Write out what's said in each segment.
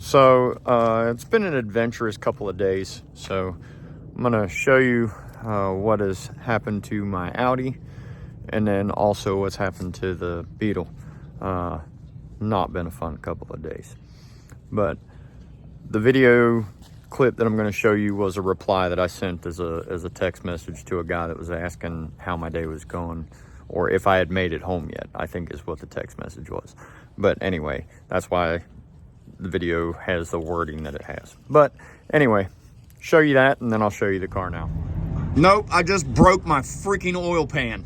So it's been an adventurous couple of days. So I'm gonna show you what has happened to my Audi, and then also what's happened to the Beetle. Not been a fun couple of days, but the video clip that I'm going to show you was a reply that I sent as a text message to a guy that was asking how my day was going, or if I had made it home yet, I think is what the text message was. But anyway, that's why the video has the wording that it has. But anyway, show you that, and then I'll show you the car now. Nope, I just broke my freaking oil pan.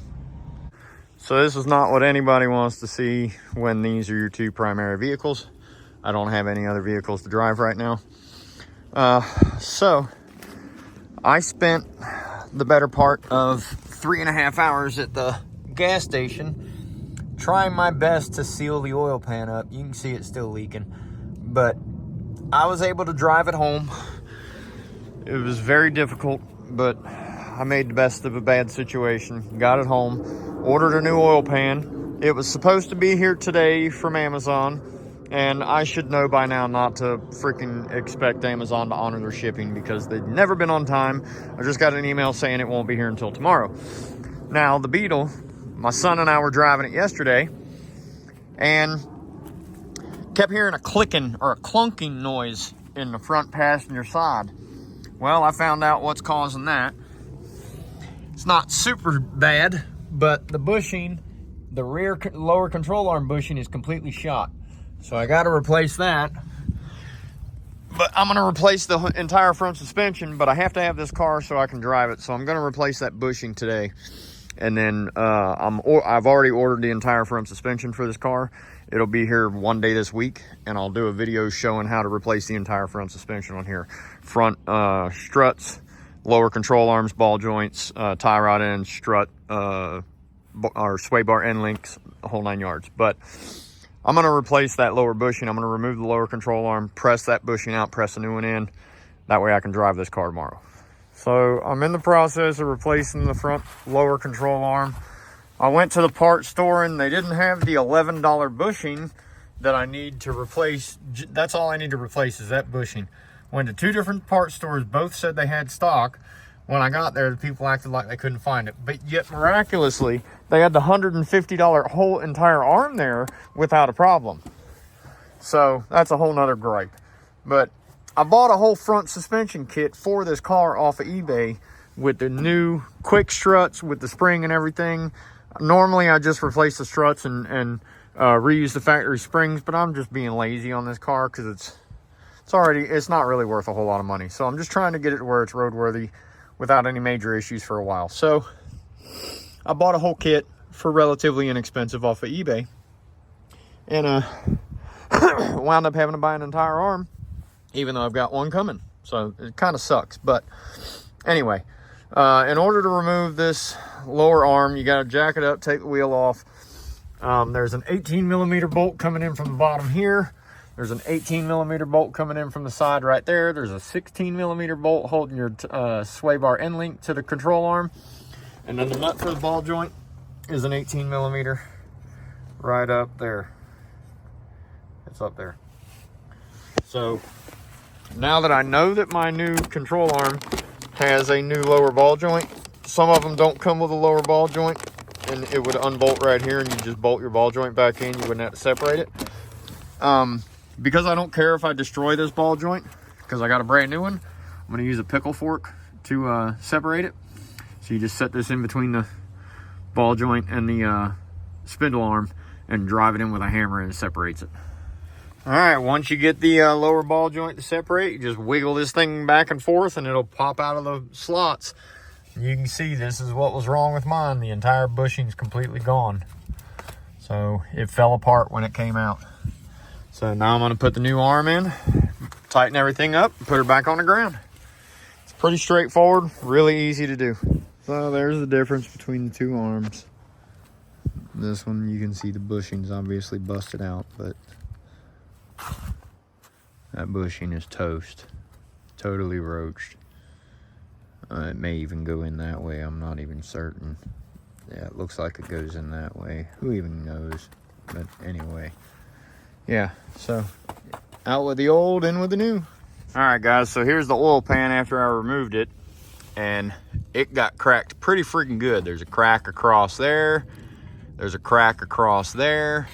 So this is not what anybody wants to see when these are your two primary vehicles. I don't have any other vehicles to drive right now. So I spent the better part of 3.5 hours at the gas station trying my best to seal the oil pan up. You can see it's still leaking, but I was able to drive it home. It was very difficult, but I made the best of a bad situation. Got it home, ordered a new oil pan. It was supposed to be here today from Amazon, and I should know by now not to freaking expect Amazon to honor their shipping because they've never been on time. I just got an email saying it won't be here until tomorrow. Now, the Beetle, my son and I were driving it yesterday and kept hearing a clicking or a clunking noise in the front passenger side. Well, I found out what's causing that. It's not super bad, but the bushing, the rear lower control arm bushing is completely shot. So I got to replace that. But I'm going to replace the entire front suspension, but I have to have this car so I can drive it. So I'm going to replace that bushing today. And then I've already ordered the entire front suspension for this car. It'll be here one day this week, and I'll do a video showing how to replace the entire front suspension on here. Front struts, lower control arms, ball joints, tie rod ends, strut, or sway bar end links, the whole 9 yards. But I'm going to replace that lower bushing. I'm going to remove the lower control arm, press that bushing out, press a new one in. That way I can drive this car tomorrow. So I'm in the process of replacing the front lower control arm. I went to the parts store and they didn't have the $11 bushing that I need to replace. That's all I need to replace is that bushing. Went to 2 different parts stores, both said they had stock. When I got there, the people acted like they couldn't find it. But yet, miraculously, they had the $150 whole entire arm there without a problem. So that's a whole nother gripe. But I bought a whole front suspension kit for this car off of eBay with the new quick struts with the spring and everything. Normally, I just replace the struts and reuse the factory springs, but I'm just being lazy on this car because it's not really worth a whole lot of money. So I'm just trying to get it to where it's roadworthy without any major issues for a while. So I bought a whole kit for relatively inexpensive off of eBay, and wound up having to buy an entire arm, even though I've got one coming. So it kind of sucks. But anyway, in order to remove this lower arm, you got to jack it up, take the wheel off. There's an 18mm bolt coming in from the bottom here. There's an 18mm bolt coming in from the side right there. There's a 16mm bolt holding your sway bar end link to the control arm. And then the nut for the ball joint is an 18mm right up there. It's up there. So now that I know that my new control arm has a new lower ball joint, some of them don't come with a lower ball joint, and it would unbolt right here and you just bolt your ball joint back in. You wouldn't have to separate it. Because I don't care if I destroy this ball joint, because I got a brand new one, I'm going to use a pickle fork to separate it. So you just set this in between the ball joint and the spindle arm and drive it in with a hammer, and it separates it. All right, once you get the lower ball joint to separate, you just wiggle this thing back and forth and it'll pop out of the slots. You can see this is what was wrong with mine. The entire bushing's completely gone. So it fell apart when it came out. So now I'm going to put the new arm in, tighten everything up, and put her back on the ground. It's pretty straightforward, really easy to do. So there's the difference between the two arms. This one, you can see the bushing's obviously busted out, but that bushing is toast. Totally roached. It may even go in that way, I'm not even certain. Yeah, it looks like it goes in that way. Who even knows? But anyway. Yeah, so Out with the old, in with the new. All right, guys, so here's the oil pan after I removed it, and it got cracked pretty freaking good. There's a crack across there. There's a crack across there.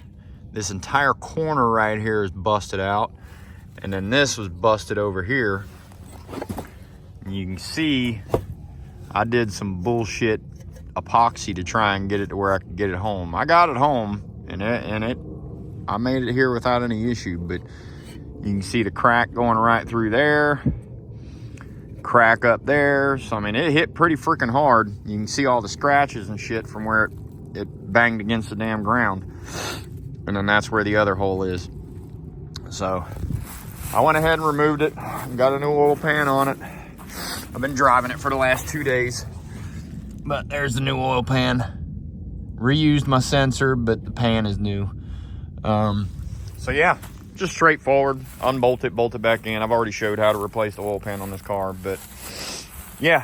This entire corner right here is busted out. And then this was busted over here. And you can see I did some bullshit epoxy to try and get it to where I could get it home. I got it home, and I made it here without any issue, but you can see the crack going right through there, crack up there. So I mean, it hit pretty freaking hard. You can see all the scratches and shit from where it banged against the damn ground. And then that's where the other hole is. So I went ahead and removed it, got a new oil pan on it. I've been driving it for the last 2 days, but there's the new oil pan. Reused my sensor, but the pan is new. So yeah, just straightforward, unbolt it, bolt it back in. I've already showed how to replace the oil pan on this car, but yeah,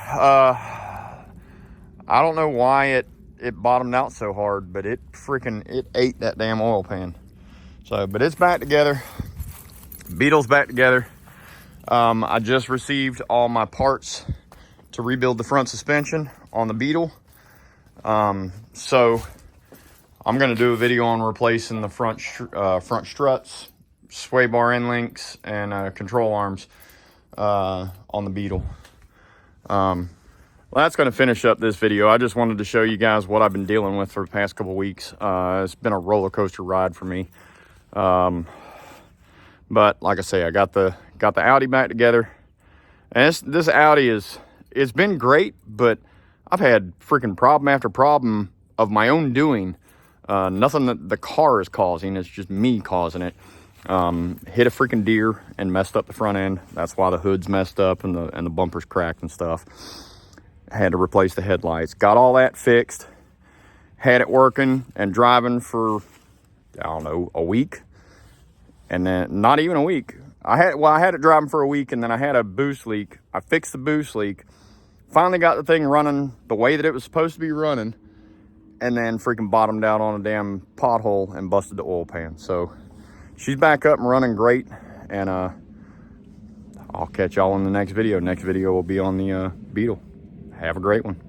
I don't know why it bottomed out so hard, but it ate that damn oil pan. So, but it's back together. Beetle's back together. I just received all my parts to rebuild the front suspension on the Beetle. So I'm gonna do a video on replacing the front struts, sway bar end links, and control arms on the Beetle. Well, that's going to finish up this video. I just wanted to show you guys what I've been dealing with for the past couple weeks. It's been a roller coaster ride for me. But like I say, I got the Audi back together. And this Audi it's been great, but I've had freaking problem after problem of my own doing. Nothing that the car is causing, it's just me causing it. Hit a freaking deer and messed up the front end. That's why the hood's messed up and the bumper's cracked and stuff. Had to replace the headlights. Got all that fixed. Had it working and driving for, I don't know, a week. And then not even a week. I had it driving for a week, and then I had a boost leak. I fixed the boost leak. Finally got the thing running the way that it was supposed to be running. And then freaking bottomed out on a damn pothole and busted the oil pan. So she's back up and running great. And I'll catch y'all in the next video. Next video will be on the Beetle. Have a great one.